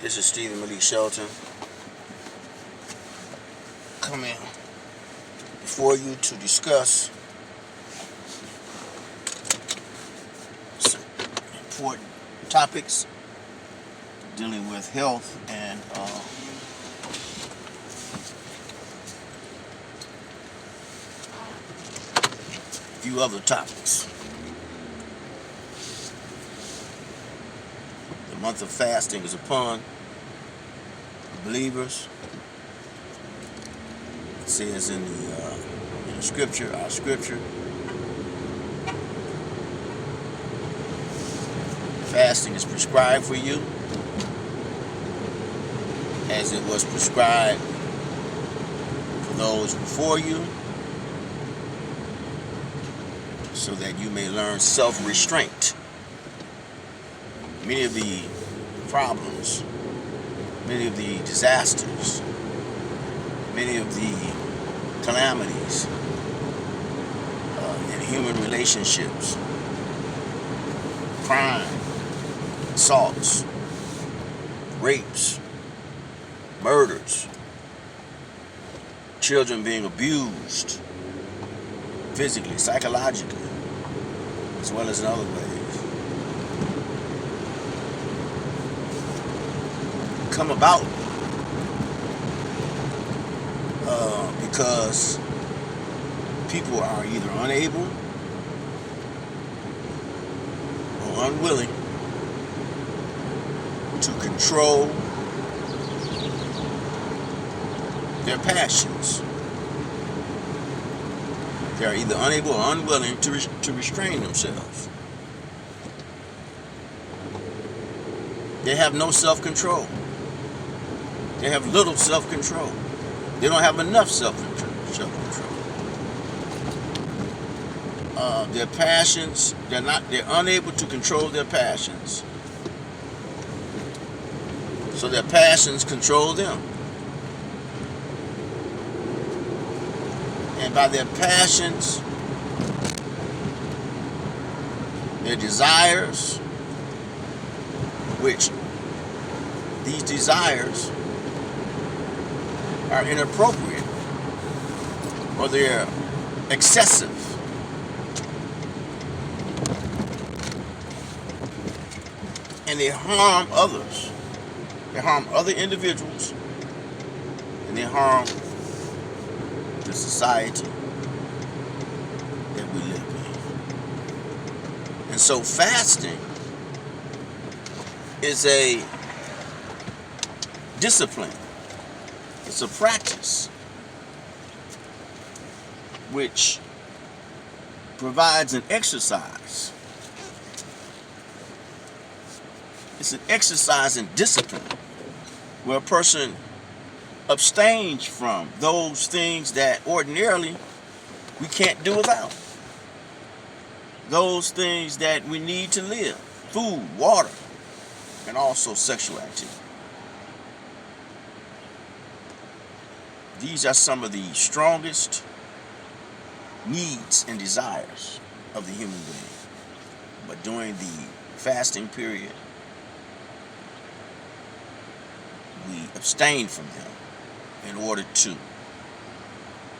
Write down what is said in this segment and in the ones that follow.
This is Stephen Malik Shelton coming before you to discuss some important topics dealing with health and a few other topics. The month of fasting is upon believers. It says in the scripture, our scripture, fasting is prescribed for you as it was prescribed for those before you, so that you may learn self-restraint. Many of the problems, many of the disasters, many of the calamities in human relationships, crime, assaults, rapes, murders, children being abused physically, psychologically, as well as in other ways, come about because people are either unable or unwilling to control their passions. They are either unable or unwilling to restrain themselves. They have no self-control. They have little self-control. They don't have enough self-control. Their passions, they're unable to control their passions. So their passions control them. And by their passions, their desires, which these desires are inappropriate or they're excessive. And they harm others. They harm other individuals. And they harm the society that we live in. And so fasting is a discipline. It's a practice which provides an exercise. It's an exercise in discipline where a person abstains from those things that ordinarily we can't do without. Those things that we need to live: food, water, and also sexual activity. These are some of the strongest needs and desires of the human being. But during the fasting period, we abstain from them in order to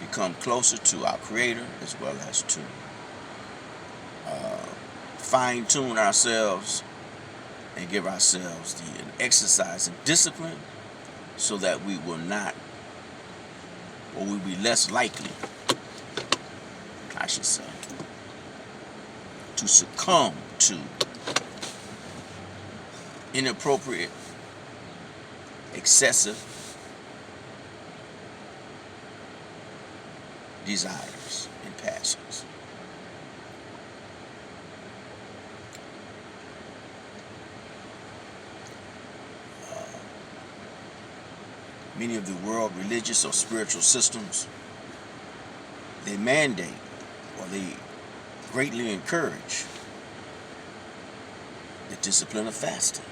become closer to our Creator, as well as to fine-tune ourselves and give ourselves an exercise and discipline so that we will not, or we'll be less likely, I should say, to succumb to inappropriate, excessive desires and passions. Many of the world religious or spiritual systems, they mandate or they greatly encourage the discipline of fasting.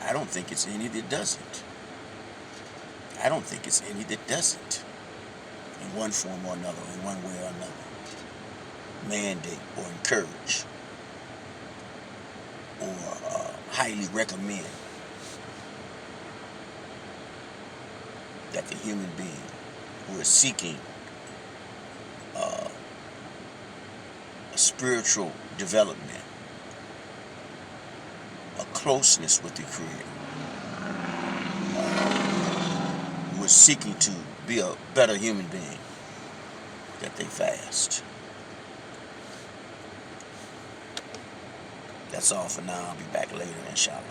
I don't think it's any that doesn't. I don't think it's any that doesn't, in one form or another, in one way or another, mandate or encourage or highly recommend that the human being who is seeking a spiritual development, a closeness with the Creator, who is seeking to be a better human being, that they fast. That's all for now. I'll be back later, inshallah.